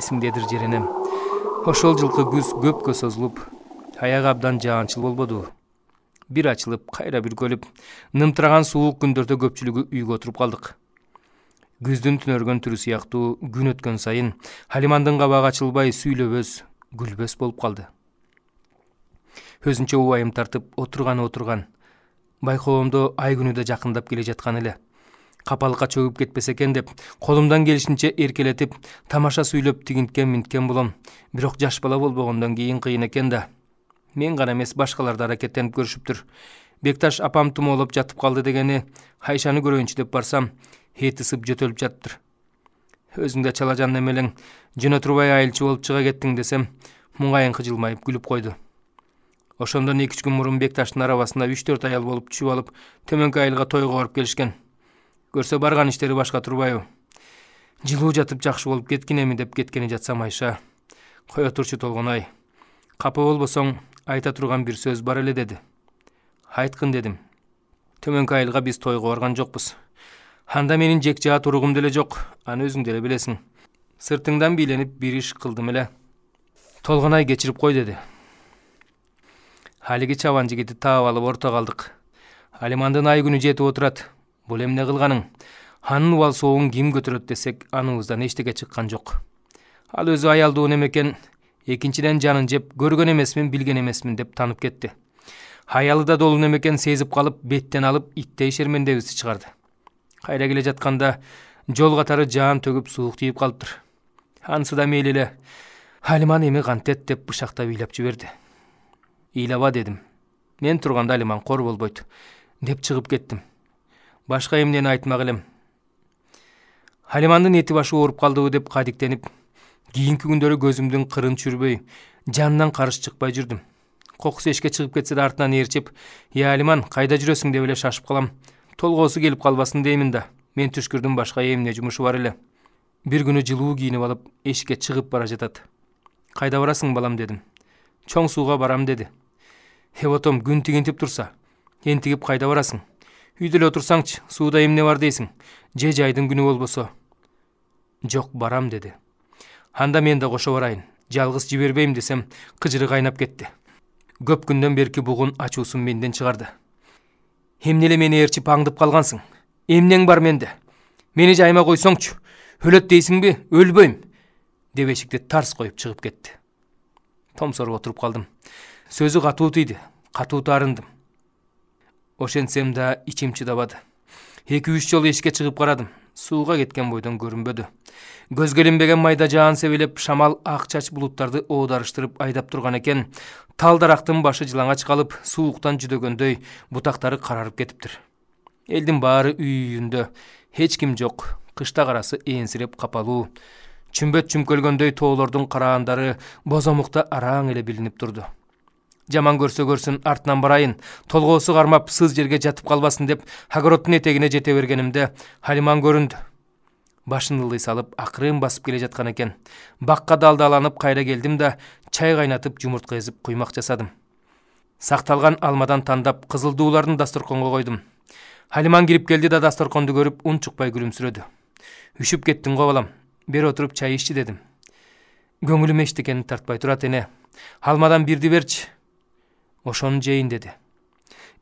эсимдедир жеренем. Ошол жылкы күз көпкө созулуп, аягы абдан жаанчыл болбоду. Бир ачылып, кайра бир көлүп, нымтыраган суук күндөрдө көпчүлүгү үйгө отуруп калдык. Күздүн түнөргөн түрү сыяктуу күн өткөн сайын Халимандын кабагы ачылбай сүйлөбөс, күлбөс болуп калды. Өзүнчө убайым тартып отурган. Байкоомдо ай күнү да жакындап келе жаткан эле. Капалыкка чөгүп кетпесе экен деп, колумдан келишинче эркелетип, тамаша сүйлөп тигинткен болом. Бирок жаш бала болбогондон кийин кыйын экен да. Мен гана эмес, башкалар да аракеттенип көрүшүптүр. Бекташ апам тумоолоп жатып калды дегени, Айшаны көрөйүнчү деп барсам, эти ысып жөтөлүп жаттыр. Өзүң да чала жан эмелең, жөн отурбай айылчы болуп чыга кеттиң десем, муңайыңкы жылмайып күлүп койду. Ошондон 2-3 күн мурун Бекташтын арабасында 3-4 аял болуп түшүп алып, төмөнкү айылга тойго барып келишкен. Көрсө барган иштери башка турбайбы? Жылуу жатып жакшы болуп кеткин эми деп кеткени жатсам, Айша, кое турчу Толгонай. Капа болбосоң, айта турган бир сөз бар эле деди. Айткын дедим. Төмөнкү айылга биз тойго барган жокпуз. Анда менин жек жаат уругум деле жок, аны өзүң деле билесиң. Сыртыңдан бийленип бир иш кылдым эле. Толгонай кечирип кой деди. Халиги чабан жигити таап алып орто калдык. Алимандын ай күнү жетип отурат. Бул эмне кылганың? Анын убал соогун ким көтөрөт десек, аныбыздан эчтеке чыккан жок. Ал өзү аялдуу немекен, экинчиден жанын жеп, көргөн эмесмин, билген эмесмин деп танып кетти. Аялы да долун эмекен сезип калып, беттен алып, иттей шермендебизди чыгарды. Кайра келе жатканда жол катары жаан төгүп суук тийип калыптыр. Анысы да мейли эле. Алиман эми кантет деп бышактап ыйлап жиберди. Ыйлаба дедим. Мен турганда Алиман кор болбойт деп чыгып кеттим. Башка эмнени айтмак элем. Алимандын эти башы ооруп калдыбы деп кадиктенип, кийинки күндөрү көзүмдүн кырын чүрбөй, жанынан карыш чыкпай жүрдүм. Кокусу эшикке чыгып кетсе да артынан ээрчип, "Я Алиман, кайда жүрөсүң?" деп эле шашып калам. Толгоосу келип калбасын деймин да. Мен түшкүрдүм, башка эмне жумушу бар эле. Бир күнү жылуу кийинип алып, эшикке чыгып бара жатат. "Кайда барасың, балам?" дедим. "Чоң сууга барам" деди. "Эботом, күн тигинтип турса, энтигип кайда барасың? Үйдө эле отурсаңчы, сууда эмне бар дейсиң? Же жайдын күнү болбосо?" "Жок, барам" деди. "Анда мен да кошо барайын. Жалгыз жибербейм" десем, кыжыры кайнап кетти. Көп күндөн берки бугун ачуусун менден чыгарды. "Эмне эле мени ээрчип аңдып калгансың? Эмнең бар менде? Мени жайма койсоңчу. Өлөт дейсиңби? Өлбөйм" деп эшикти тарс коюп чыгып кетти. Томсоруп отуруп калдым. Сөзү катуу тийди, катуу таарындым. Ошентсем да ичим чыдабады. 2-3 жолу эшикке чыгып карадым. Сууга кеткен бойдон көрүнбөдү. Көзгө илинбеген майда жаан себелеп, шамал ак чач булуттарды оодарыштырып айдап турган экен. Тал дарактын башы жылаңач калып, сууктан жүдөгөндөй, бутактары карарып кетиптир. Элдин баары үй үйүндө, эч ким жок. Кышта карасы ээнсиреп капалуу. Чүмбөт чүмкөлгөндөй тоолордун караандары бозомукта араң эле билинип турду. Жаман көрсө көрсүн, артынан барайын, толгоосу кармап сыз жерге жатып калбасын деп огороддун этегине жете бергенимде Алиман көрүндү. Башын ылдый салып, акырын басып келе жаткан экен. Бакка далдаланып кайра келдим да, чай кайнатып, жумуртка эзип куймак жасадым. Сакталган алмадан тандап, кызылдууларын дасторконго койдум. Алиман кирип келди да дасторконду көрүп, унчукпай күлүмсүрөдү. "Үшүп кеттиң го балам, бери отуруп чай иччи" дедим. "Көңүлүм эчтекени тартпай турат эне. Алмадан бирди берчи. Ошону жейин" деди.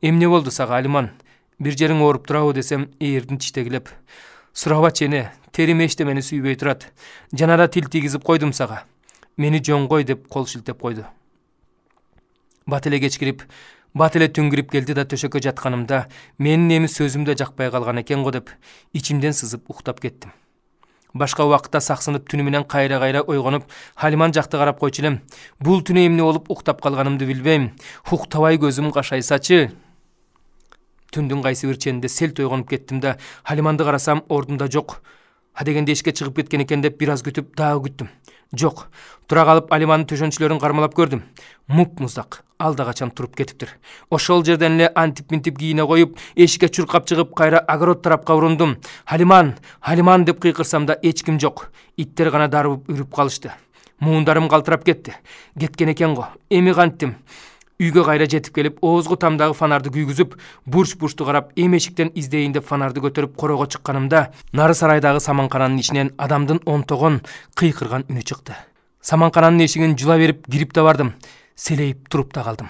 "Эмне болду сага, Алиман? Бир жериң ооруп турабы?" десем, ээрдин тиштегилеп, "Сурабачы эне, терим эчтемени сүйбөй турат. Жанара тил тийгизип койдум сага. Мени жоңгой" деп кол шилтеп койду. Бат эле кечкирип, бат эле түңгүрүп келди да төшөккө жатканымда, менин эми сөзүм да жакпай калган экен го деп, ичимден сызып уктап кеттим. Башка убакытта саксынып түнү менен кайра ойгонуп, Алиман жакты карап койчу элем. Бул түнү эмне болуп уктап калганымды билбейм. Уктабай көзүм кашайсачы. Түндүн кайсы бир ченинде селт ойгонуп кеттим да, Алиманды карасам, ордунда жок. Адегенде эшикке чыгып кеткен экен деп бир аз күтүп, дагы күттүм. Жок. Тура калып Алимандын төшөнчүлөрүн кармалап көрдүм. Муп-муздак, алда качан туруп кетиптир. Ошол жерден эле антип-минтип кийине коюп, эшикке чуркап чыгып, кайра огород тарапка урундум. "Алиман, Алиман" деп кыйкырсам да эч ким жок. Иттер гана дарып үрүп калышты. Муундарым калтырап кетти. Кеткен экен го. Эми кантим? Үйгө кайра жетип келип, оозго тамдагы фонарды күйгүзүп, бурч-бурчту карап, эмешиктен издейин деп фонарды көтөрүп корого чыкканымда, нары сарайдагы саманкананын ичинен адамдын онтогон кыйкырган үнү чыкты. Саманкананын эшигин жула берип кирип да бардым. Селейип туруп да калдым.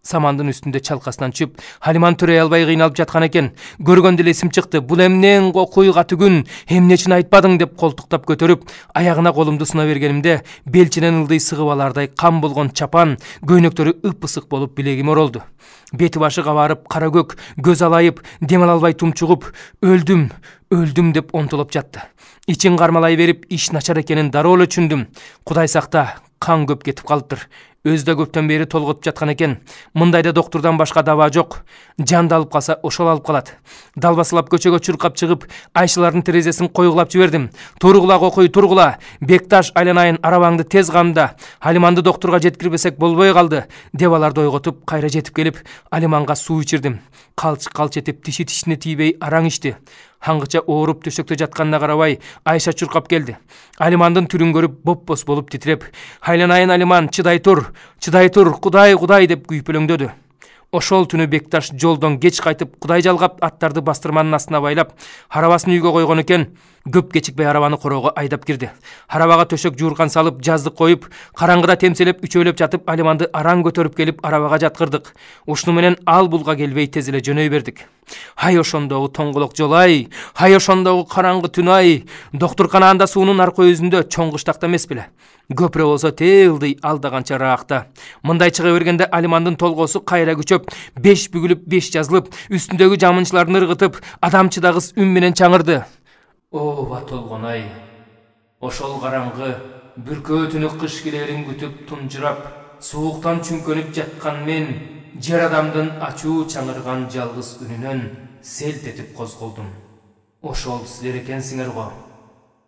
Самандын үстүндө чалкасынан чүп, Халиман төрөй албай кыйналып жаткан экен. Көргөндө эле эсим чыкты. Бул эмнең кокуйга түгүн, эмнечин айтпадың деп колтуктап көтөрүп, аягына колумду суна бергенимде, белчинен ылдый сыгып алардай кам болгон чапан, көйнөктөрү ып-ысык болуп билегиме оролду. Бети башы кабарып, кара көк, көз алайып, дем ала албай тумчугуп, өлдүм деп онтолоп жатты. Ичин кармалай берип, иш начар экенин дароо эле түшүндүм. Кудай сакта, кан көп кетип калыптыр. Өзү да көптөн бери толготуп жаткан экен. Мындайда доктурдан башка даба жок. Жанды алып калса, ошол алып калат. Далбасалап көчөгө чуркап чыгып, Айшалардын терезесин койгулап жибердим. Тургула кокуй, тургула. Бекташ, айланайын, арабаңды тез камда. Алиманды доктурга жеткирбесек болбой калды, деп аларды ойготуп, кайра жетип келип, Алиманга суу ичирдим. Калч этип, тиши тишине тийбей араң ичти. Хаңгыча ооруп төшөктө жатканына карабай, Айша чуркап келди. Алимандын түрүн көрүп, бопбос болуп титиреп, "Айланайын Алиман, чыдай тур, Кудай" деп күйпөлөңдөдү. Ошол түнү Бекташ жолдон кеч кайтып, Кудай жалгап аттарды бастырманын астына байлап, арабасын үйгө койгон экен. Көп кечикпей арабаны короого айдап кирди. Арабага төшөк жууркан салып, жаздык коюп, караңгыда темселеп, үчөөлөп жатып, Алиманды араң көтөрүп келип, арабага жаткырдык. Ушуну менен ал булга келбей тез эле жөнөй бердик. Ай ошондогу тоңголок жол ай, ошондогу караңгы түн ай. Доктурканаанда суунун аркы өзүндө чоң кыштакта эмес беле. Көпүрө болсо теылдый алдаганча раакта. Мындай чыга бергенде Алимандын толгосу кайра күчөп, 5 бүгүлүп, 5 жазылып, үстүндөгү жамынчыларын ыргытып, адам чыдагыс үн менен чаңырды. Ооба толгон ай. Ошол караңгы, бүркөө түнү кыш келерин күтүп тунжурап, сууктан чүңкөнүп жаткан мен, жер адамдын ачуу чаңырган жалгыз үнүнөн селт этип козголдум. Ошол силер экенсиңер го.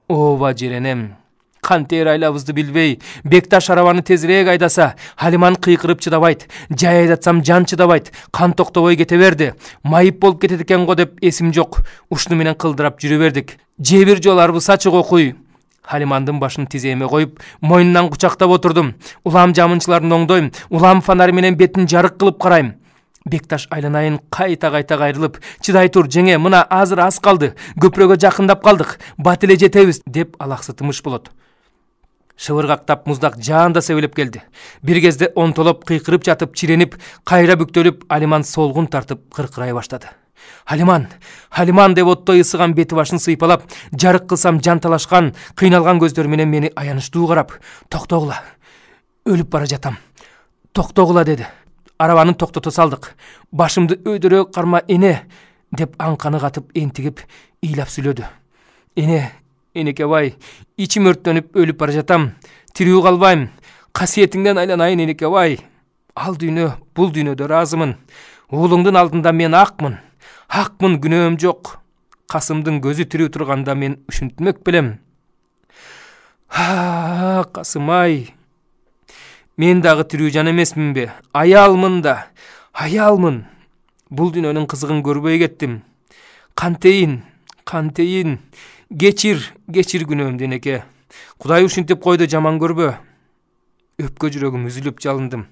Ооба жеренем. Кантер айлабызды билбей, Бекташ арабаны тезирээк айдаса, Алиман кыйкырып чыдабайт. Жай айдатсам жан чыдабайт. Кан токтобой кете берди. Майып болуп кетет экен го деп эсим жок. Ушуну менен кылдырап жүрө бердик. Же бир жол арбысы ачык окуй. Алимандын башын тиземе коюп, мойнунан кучактап отурдум. Улам жамынчыларын оңдойм, улам фонарь менен бетин жарык кылып карайм. Бекташ айланайын кайта кайрылып, "Чыдай тур, жеңе, мына азыр аз калды. Көпүрөгө жакындап калдык. Бат эле жетебиз" деп алаксытымыш болот. Шыбыргактап муздак жаанда себелеп келди. Бир кезде онтолоп, кыйкырып жатып, чиренип, кайра бүктөлүп, Алиман солгун тартып кыркырай баштады. Алиман деп оттой ысыган бети башын сыйпалап, жарык кылсам жанталашкан, кыйналган көздөр менен мени аянычтуу карап, "Токтогула, өлүп бара жатам. Токтогула" деди. Арабаны токтото салдык. "Башымды өйдөрөөк карма, эне" деп аңканы катып энтигип, ыйлап сүйлөдү. Энекебай, ичим өрттөнүп өлүп бара жатам. Тирүү калбайм. Касиетиңден айланайын энекебай. Ал дүйнө, бул дүйнөдө ыраазымын. Уулуңдун алдында мен акмын, күнөөм жок. Касымдын көзү тирүү турганда мен ушинтмек белем. Касым-ай. Мен дагы тирүү жан эмесминби? Аялмын да, аялмын. Бул дүйнөнүн кызыгын көрбөй кеттим. Кантейин. Кечир күнөөмдү энеке. Кудай ушинтип койду, жаман көрбө. Өпкө жүрөгүм үзүлүп жалындым.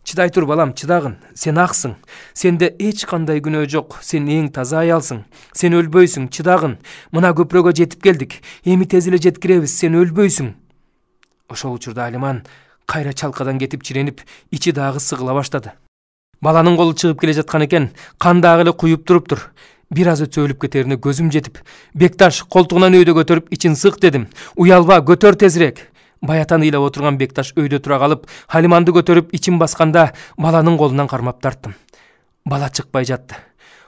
"Чыдай тур балам, чыдагын. Сен аксың. Сенде эч кандай күнөө жок. Сен эң таза аялсың. Сен өлбөйсүң, чыдагын. Мына көпүрөгө жетип келдик. Эми тез эле жеткиребиз, сен өлбөйсүң." Ошол учурда Алиман кайра чалкадан кетип чиренип, ичи дагы сыгыла баштады. Баланын колу чыгып келе жаткан экен, кан дагы эле куюп туруптур. Бир аз өтсө өлүп кетерине көзүм жетип, "Бекташ, колтугунан өйдө көтөрүп, ичин сык" дедим. "Уялба, көтөр тезирээк." Баятан ыйлап отурган Бекташ өйдө тура калып, Алиманды көтөрүп ичин басканда, баланын колунан кармап тарттым. Бала чыкпай жатты.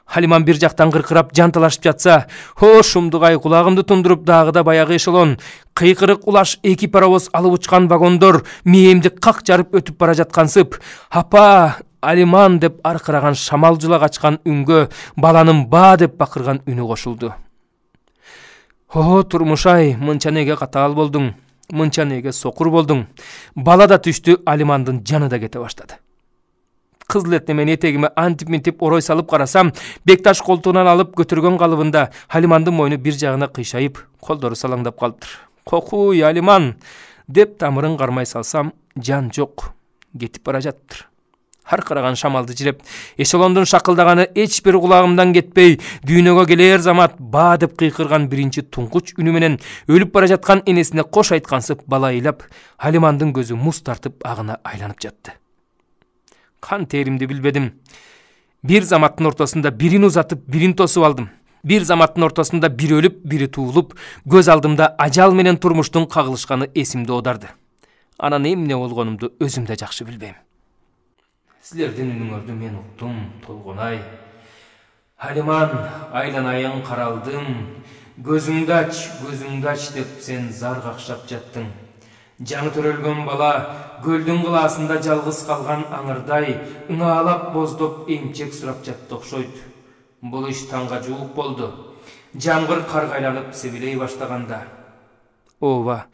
Алиман бир жактан кыркырап жанталашып жатса, шумдугай кулагымды тундуруп дагы да баягы эшелон, кыйкырык улаш эки паровоз алып учкан вагондор мээмди как жарып өтүп бара жаткансып, "Апа, Алиман" деп аркыраган шамал жула качкан үнгө баланын "ба" деп бакырган үнү кошулду. Турмуш-ай, мынча неге катаал болдуң? Мынча неге сокур болдуң? Бала да түштү, Алимандын жаны да кете баштады. Кызыл этнемен этегиме антип-минтип орой салып карасам, Бекташ колтугунан алып көтөргөн калыбында Алимандын мойну бир жагына кыйшайып, колдору салаңдап калыптыр. "Кокуй, Алиман" деп тамырын кармай салсам, жан жок, кетип бара жатыптыр. Harkırağan şamaldı jirep, эшелондун шакылдаганы эч бир кулагымдан кетпей, дүйнөгө келер замат ба деп кыйкырган биринчи туңкуч үнү менен өлүп бара жаткан энесине кош айткансып бала ыйлап, Халимандын көзү муз тартып агына айланып жатты. Кан теримди билбедим. Бир заматтын ортосунда бирин узатып, бирин тосуп алдым. Бир заматтын ортосунда бири өлүп, бири туулуп, көз алдымда ажал менен турмуштун кагылышканы эсимде одарды. Анан эмне болгонумду өзүм да жакшы билбейм. Силердин үнүңөрдү мен уктум, Толгонай. Халиман, айланайын каралдым. Көзүңдү ач деп сен зар какшап жаттың. Жаңы төрөлгөн бала көлдүн кылаасында жалгыз калган аңырдай ыңаалап боздоп эмчек сурап жатты окшойт. Бул иш таңга жуук болду. Жамгыр каргайланып себелей баштаганда. Ооба,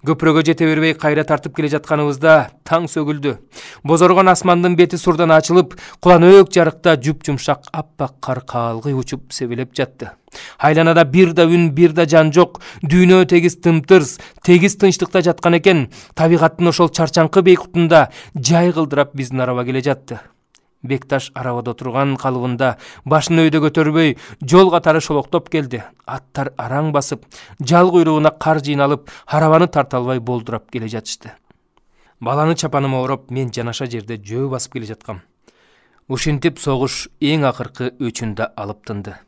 көпүрөгө жете бербей кайра тартып келе жатканыбызда таң сөгүлдү. Бозоргон асмандын бети сурдан ачылып, куланөөк жарыкта жуп-жумшак аппак кар каалгый учуп себелеп жатты. Айланада бир да үн, бир да жан жок. Дүйнө тегиз тымтырс, тегиз тынчтыкта жаткан экен. Табигаттын ошол чарчаңкы бейкутунда жай кылдырап биздин араба келе жатты. Бекташ арабада турган калыбында башын өйдө көтөрбөй, жол катары шолоктоп келди. Аттар араң басып, жал куйругуна кар жыйналып, арабаны тарта албай болдурап келе жатышты. Баланы чапаныма ороп, мен жанаша жерде жөө басып келе жаткам. Ушинтип согуш эң акыркы өчүндө алып тынды.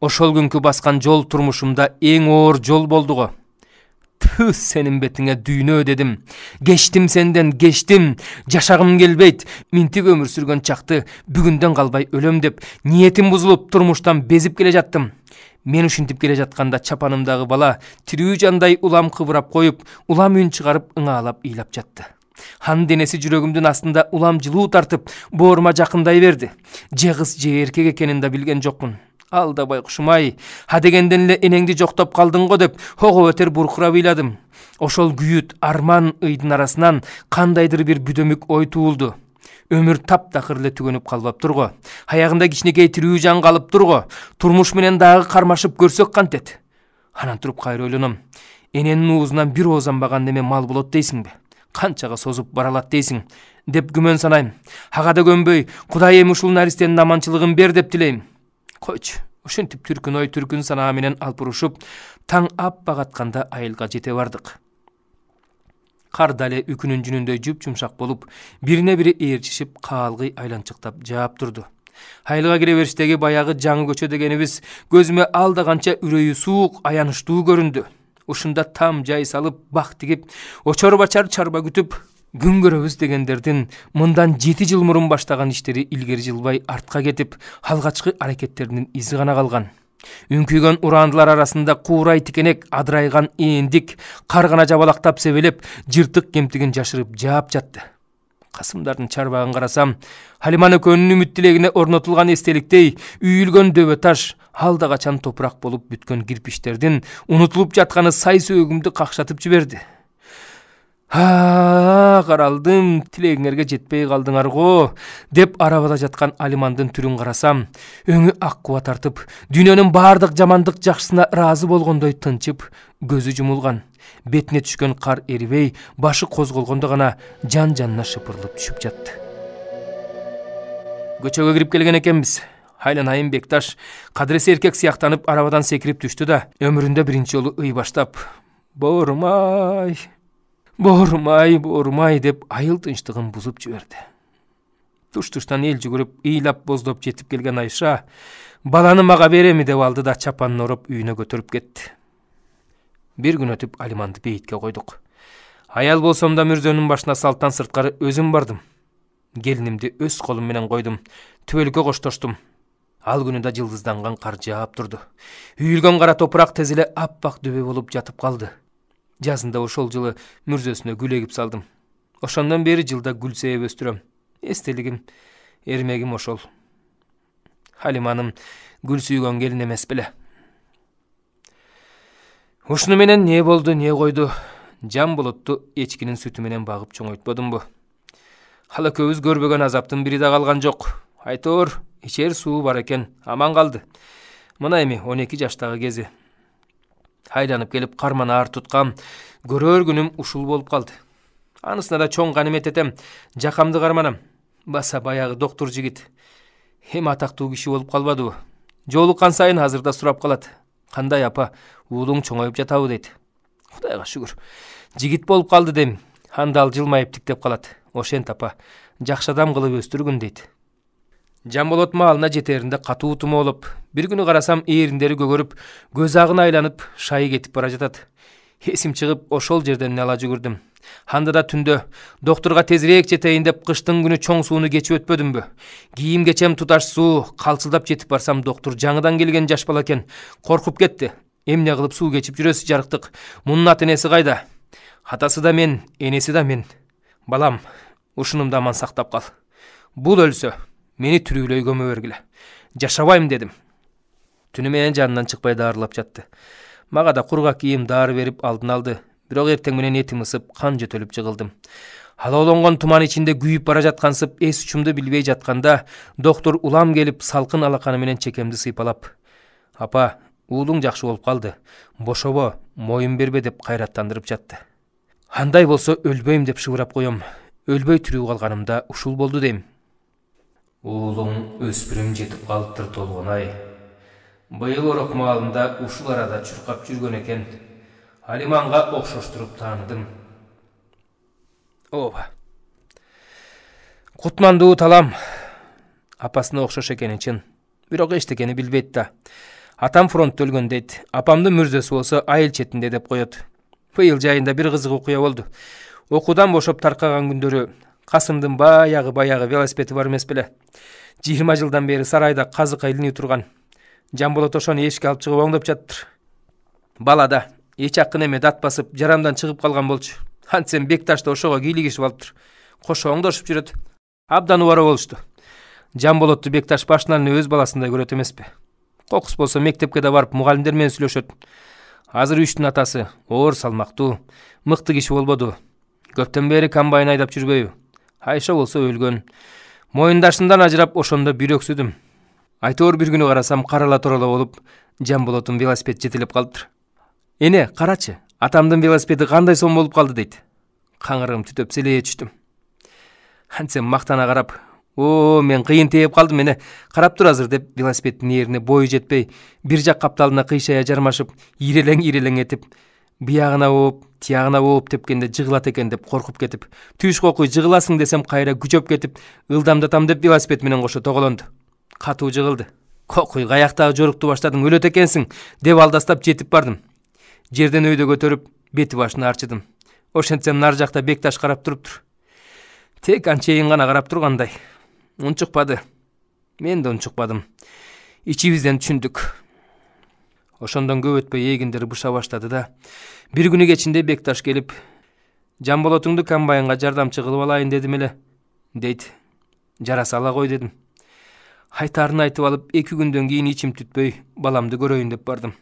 Ошол күнкү баскан жол турмушумда эң оор жол болдуго. Түү, сенин бетиңе дүйнө дедим. Кечтим сенден, кечтим. Жашагым келбейт. Минтип өмүр сүргөн чакты бүгүндөн калбай өлөм деп ниетим бузулуп турмуштан безип келе жаттым. Мен ушинтип келе жатканда чапанымдагы бала тирүү жандай улам кыбырап коюп, улам үн чыгарып ыҥаалап ыйлап жатты. Анын денеси жүрөгүмдүн астында улам жылуу тартып, боорума жакындай берди. Же кыз же эркек экенин да билген жокмун. Алда байкушум-ай, дегенден эле энеңди жоктоп калдың го деп ого өтер буркурап ыйладым. Ошол күйүт, арман ыйдын арасынан кандайдыр бир бүдөмүк ой туулду. Өмүр таптакыр эле түгөнүп калбап турго. Аягында кичинекей тирүү жан калып турго. Турмуш менен дагы кармашып көрсөк кантет. Анан туруп кайра ойлоном. Эненин уузунан бир оозанбаган неме мал болот дейсиңби? Канчага созуп баралат дейсиң деп күмөн санайм. Ага да көнбөй, Кудай эми ушул наристенин аманчылыгын бер деп тилейм. Койчу, ушинтип түркүн ой, түркүн санаа менен алпурушуп, таң аппак атканда айылга жете бардык. Кар дале үкүнүн жүнүндөй жуп-жумшак болуп, бирине бири ээрчишип, каалгый айланчыктап жаап турду. Айылга кире бериштеги баягы жаңы көчө дегенибиз көзүмө алда канча үрөйү суук, аянычтуу көрүндү. Ушунда там жай салып, бак тигип, очор бачар чарба күтүп, күн көрөбүз дегендердин мындан 7 жыл мурун баштаган иштери илгери жылбай артка кетип, алгачкы аракеттеринин изи гана калган. Үңкүйгөн урандылар арасында куурай тикенек адырайган эндик, кар гана жабалактап себелеп, жыртык кемтигин жашырып жаап жатты. Касымдардын чарбагын карасам, Халиман экөөнүн үмүт тилегине орнотулган эстеликтей үйүлгөн дөбө таш, алда качан топурак болуп бүткөн кирпичтердин унутулуп жатканы сай сөөгүмдү какшатып жиберди. Каралдым, тилегиңерге жетпей калдыңар го, деп арабада жаткан Алимандын түрүн карасам, өңү ак куба тартып, дүйнөнүн баардык жамандык жакшысына ыраазы болгондой тынчып, көзү жумулган. Бетине түшкөн кар эрибей, башы козголгондо гана жан-жанына шыпырылып түшүп жатты. Көчөгө кирип келген экенбиз. Айланайын Бекташ кадыресе эркек сыяктанып арабадан секирип түштү да, өмүрүндө биринчи жолу ый баштап, боорумай деп айыл тынчтыгын бузуп жиберди. Туш-туштан эл жүгүрүп, ыйлап боздоп жетип келген Айша, баланы мага береми деп алды да чапанын ороп үйүнө көтөрүп кетти. Бир күн өтүп Алиманды бейитке койдук. Аял болсом да мүрзөнүн башына салттан сырткары өзүм бардым. Келинимди өз колум менен койдум, түбөлүккө коштоштум. Ал күнү да жылдызданган кар жаап турду. Үйүлгөн кара топурак тез эле аппак дөбө болуп жатып калды. Жазында ошол жылы мүрзөсүнө гүл эгип салдым. Ошондон бери жылда гүл сээп өстүрөм. Эстелигим, эрмегим ошол. Халиманым гүл сүйгөн келин эмес беле. Ушуну менен не болду, не койду? Жан болотту эчкинин сүтү менен багып чоңойтподумбу? Ал экөөбүз көрбөгөн азаптын бири да калган жок. Айтор, ичер суу бар экен, аман калды. Мына эми 12 жаштагы кези. Айланып келип кармана ар туткам, көрөр күнүм ушул болуп калды. Анысына да чоң ганимет этем, жакамды карманам. Баса баягы доктор жигит эми атактуу киши болуп калбадыбы? Жолуккан сайын азырда сурап калат. Кандай апа, уулуң чоңоюп жатабы дейт. Кудайга шүгүр. Жигит болуп калды дейм. Анда ал жылмайып тиктеп калат. Ошент апа, жакшы адам кылып өстүргүн дейт. Жамболот маалына жетеринде катуу тумоолоп, бир күнү карасам ээриндери көгөрүп, көз агын айланып, шайы кетип бара жатат. Эсим чыгып, ошол жерден ала жүгүрдүм. Анда да түндө докторго тезирээк жетейин деп кыштын күнү чоң сууну кечип өтпөдүмбү? Кийим кечем туташ суу, калчылдап жетип барсам доктор жаңыдан келген жаш бала экен. Коркуп кетти. Эмне кылып суу кечип жүрөсү жарыктык? Мунун ата энеси кайда? Атасы да мен, энеси да мен. Балам, ушунумду аман сактап кал. Бул өлсө, мени тирүүлөй көмө бергиле. Жашабайм дедим. Түнү менен жанынан чыкпай даарылап жатты. Мага да кургак кийим дары берип алдын алды. Бирок эртең менен этим ысып, кан жөтөлүп жыгылдым. Алоолонгон туман ичинде күйүп бара жаткансып, эс учумду билбей жатканда, доктор улам келип, салкын алаканы менен чекемди сыйпалап: "Апа, уулуң жакшы болуп калды. Бошобо, моюн бербе" деп кайраттандырып жатты. Андай болсо өлбөйм деп шыбырап коем. Өлбөй тирүү калганымда ушул болду дейм. Уулуң өспүрүм жетип калыптыр толгонай. Быйыл орок маалында ушул арада чуркап жүргөн экен. Алиманга окшоштуруп тааныдым. Ооба. Кутмандуу талам. Апасына окшош экени чын. Бирок эчтекени билбейт да. Атам фронтто өлгөн дейт. Апамдын мүрзөсү болсо айыл четинде деп коет. Быйыл жайында бир кызык окуя болду. Окуудан бошоп таркаган күндөрү Касымдын баягы велосипеди бар эмес беле. 20 жылдан бери сарайда казык айланып турган. Жамболот ошону эшикке алып чыгып оңдоп жатыр. Балада эч акын эме дат басып, жарамдан чыгып калган болчу. Антсем Бекташты ошого кийлигишип алыптыр. Кошо оңдошуп жүрөт. Абдан убара болушту. Жамболотту Бекташ башынан өз баласындай көрөт эмеспи? Кокус болсо мектепке да барып мугалимдер менен сүйлөшөт. Азыр үчтүн атасы оор салмактуу, мыкты киши болбоду. Көптөн бери комбайн айдап жүрбөйбү? Айша болсо өлгөн. Моюндашымдан ажырап ошондо бир өксүдүм. Айтор бир күнү карасам карала турала болуп, Жамболоттун велосипеди жетилип калыптыр. Эне, карачы, атамдын велосипеди кандай сом болуп калды дейт. Каңырыгым түтөп селее түштүм. Антсем мактана карап, мен кыйын тээп калдым эне. Карап тур азыр деп велосипеддин ээрине бою жетпей, бир жак капталына кыйшая жармашып, ирелең этип, биягына ооп, тиягына ооп тепкенде жыгылат экен деп коркуп кетип, түш кокуй жыгыласың десем кайра күчөп кетип, ылдамдатам деп велосипед менен кошо тоголонду. Катуу жыгылды. Кокуй, каяктагы жорукту баштадың, өлөт экенсиң деп алдастап жетип бардым. Жерден өйдө көтөрүп, бети башын арчыдым. Ошентсем нар жакта Бекташ карап туруптур. Тек анчейин гана карап тургандай. Унчукпады. Мен да унчукпадым. Ичибизден түшүндүк. Ошондон көп өтпөй эгиндер быша баштады да. Бир күнү кечинде Бекташ келип, Жамболотуңду комбайнга жардамчы кылып алайын дедим эле, дейт. Жараса ала кой дедим. Айтарын айтып алып, 2 күндөн кийин ичим түтпөй, баламды көрөйүн деп бардым.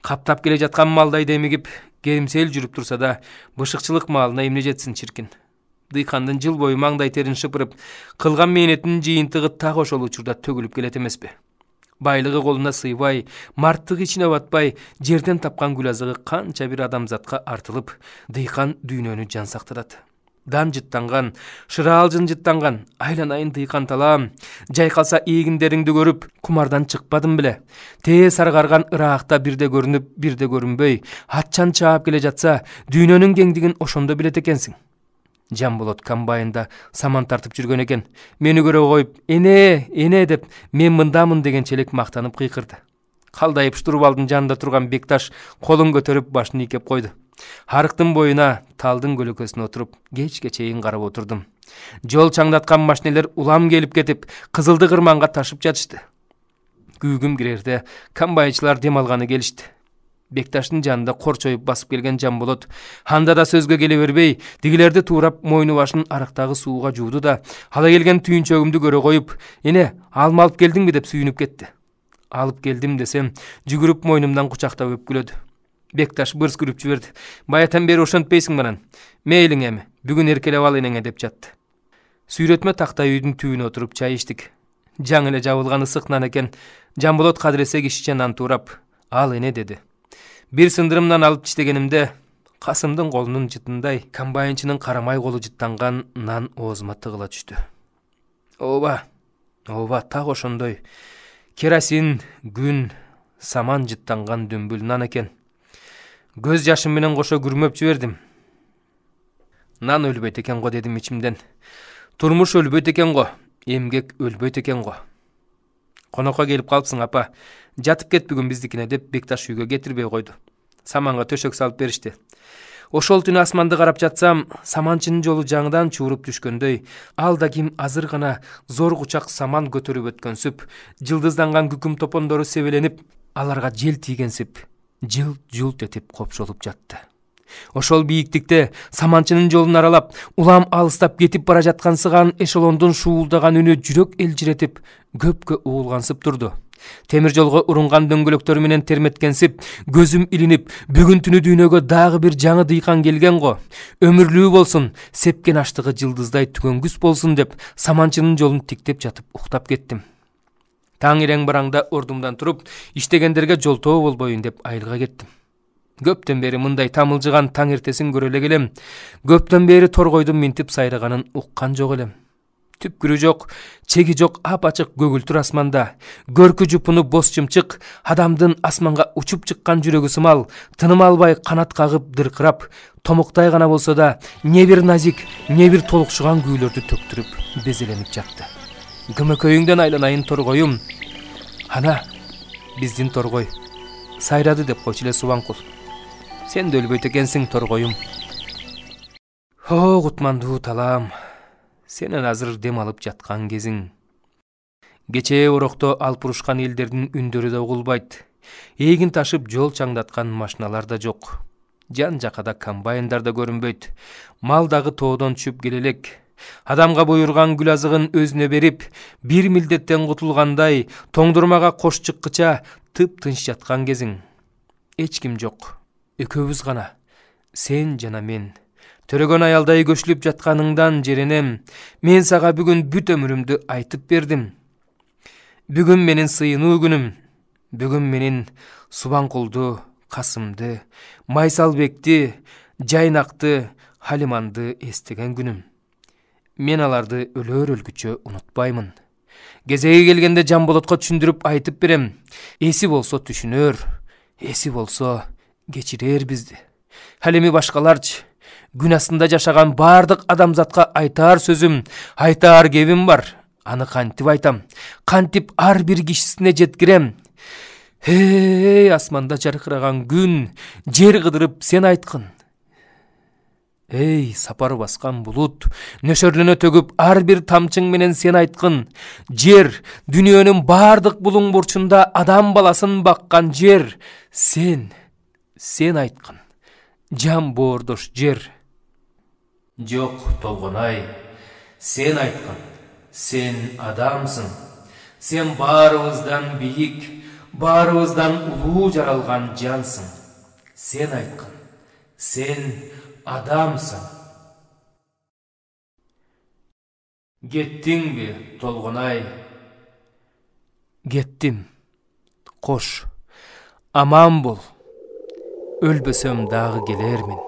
Каптап келе жаткан малдай демигип, керимсел жүрүп турса да, бышыкчылык маалына эмне жетсин чиркин. Дыйкандын жыл бою маңдай терин шыпырып, кылган мээнетинин жыйынтыгы так ошол учурда төгүлүп келет эмеспи? Байлыгы колуна сыйбай, марттыгы ичине батпай, жерден тапкан гүл азыгы канча бир адамзатка артылып, дыйкан дүйнөнү жан сактатат. Дан жыттанган, шыраал жыттанган, айланайын дыйкан талаам. Жайкалса эгиндериңди көрүп, кумардан чыкпадым беле. Тээ саргарган ыраакта бирде көрүнүп, бирде көрүнбөй, атчан чаап келе жатса, дүйнөнүн кеңдигин ошондо билет экенсиң. Жамболот комбайнда саман тартып жүргөн экен. Мени көрө коюп, эне деп, мен мындамын дегенчелик мактанып кыйкырды. Калдайып штурвалдын жанында турган Бекташ колун көтөрүп башын ийкеп койду. Арыктын боюна, талдын көлөкөсүнө отуруп, кечке чейин карап отурдум. Жол чаңдаткан машинелер улам келип кетип, Кызылды кырманга ташып жатышты. Күүгүм кирерде комбайнчылар дем алганы келишти. Бекташтын жанында корчоюп басып келген Жамболот анда да сөзгө келе бербей, дигилерди туурап мойну башын арыктагы сууга жууду да, ала келген түйүнчөгүмдү көрө коюп, эне, алма алып келдиңби деп сүйүнүп кетти. Алып келдим десем, жүгүрүп мойнумдан кучактап өпкүлөдү. Бекташ бырс күлүп жиберди. Баятан бери ошентпейсиң менен. Мейлиң эми, бүгүн эркелеп ал энеңе деп жатты. Сүйрөтмө тактай үйдүн түбүнө отуруп чай иштик. Жаңы эле жабылган ысык нан экен. Жамболот кадыресе кишиче нан туурап, ал эне деди. Бир сындырымдан алып тиштегенимде, Касымдын колунун жытындай, комбайнчынын карамай колу жыттанган нан оозума тыгыла түштү. ооба так ошондой керосин, күн, саман жыттанган дүмбүл нан экен. Көз жашым менен кошо күрмөп жибердим. Нан өлбөйт экен го дедим ичимден. Турмуш өлбөйт экен го, эмгек өлбөйт экен го. Конокко келип калыпсың апа. Жатып кет бүгүн биздикине деп Бекташ үйгө кетирбей койду. Саманга төшөк салып беришти. Ошол түнү асманды карап жатсам, саманчынын жолу жаңыдан чууруп түшкөндөй, ал да ким азыр гана зор кучак саман көтөрүп өткөнсүп, жылдызданган күкүм топондору себеленип, аларга жел тийгенсип, жылт этип копшолуп жатты. Ошол бийиктикте саманчынын жолун аралап, улам алыстап кетип бара жаткансыган эшелондун шуулдаган үнү жүрөк элжиретип, көпкө угулгансып турду. Темир жолго урунган дөңгөлөктөрү менен терметкенсип, көзүм илинип, бүгүн түнү дүйнөгө дагы бир жаңы дыйкан келген го. Өмүрлүү болсун, сепкен аштыгы жылдыздай түгөнгүс болсун деп, саманчынын жолун тиктеп жатып уктап кеттим. Таң ирең бараңда ордумдан туруп, иштегендерге жолтоо болбоюн деп айылга кеттим. Көптөн бери мындай тамылжыган таң эртесин көрө эле келем. Көптөн бери торгойдун минтип сайраганын уккан жок элем. Түпкүрү жок, чеги жок ап-ачык көгүлтүр асманда, көркү жупуну боз чымчык, адамдын асманга учуп чыккан жүрөгү сымал, тыным албай канат кагып дыркырап, томуктай гана болсо да, не бир назик, не бир толукшуган күүлөрдү төктүрүп, безеленип жатты. Көмөкөйүңдөн айланайын торгоюм. Ана, биздин торгой сайрады деп койчу эле Субанкул. Сен да өлбөйт экенсиң торгоюм. О, кутмандуу талаам. Сенен азыр дем алып жаткан кезиң. Кечээ орокто алып урушкан элдердин үндөрү да угулбайт. Эгин ташып жол чаңдаткан машиналар да жок. Жан жакада комбайндар да көрүнбөйт. Мал дагы тоодон түшүп келе элек. Адамга буйрган гүл азыгын өзүнө берип, бир милдеттен кутулгандай, тоңдурмага кош чыккыча тып-тынч жаткан кезиң. Эч ким жок. Экөөбүз гана. Сен жана мен. Төрөгөн аялдай көчүлүп жатканыңдан жеренем. Мен сага бүгүн бүт өмүрүмдү айтып бердим. Бүгүн менин сыйынуу күнүм. Бүгүн менин Субанкулду, Касымды, Майсалбекти, Жайнакты, Халиманды эстеген күнүм. Мен аларды өлөр өлгүчө унутпаймын. Кезеги келгенде Жамболотко түшүндүрүп айтып берем. Эси болсо түшүнөр, эси болсо кечирер бизди. Ал эми башкаларчы? Күн астында жашаган бардык адамзатка айтаар сөзүм, айтаар кебим бар. Аны кантип айтам? Кантип ар бир кишисине жеткирем? Асманда жаркыраган күн, жер кыдырып сен айткын. Сапар баскан булут, нөшөрлөнө төгүп ар бир тамчың менен сен айткын. Жер, дүйнөнүн бардык булуң бурчунда адам баласын баккан жер. Сен айткын. Жан боордош жер. Жок, Толгонай, сен айткан. Сен адамсың. Сен баарыбыздан бийик, баарыбыздан улуу жаралган жансың. Сен айткан. Сен адамсың. Кеттиңби, Толгонай? Кеттим. Кош. Аман бол. Өлбөсөм дагы келермин.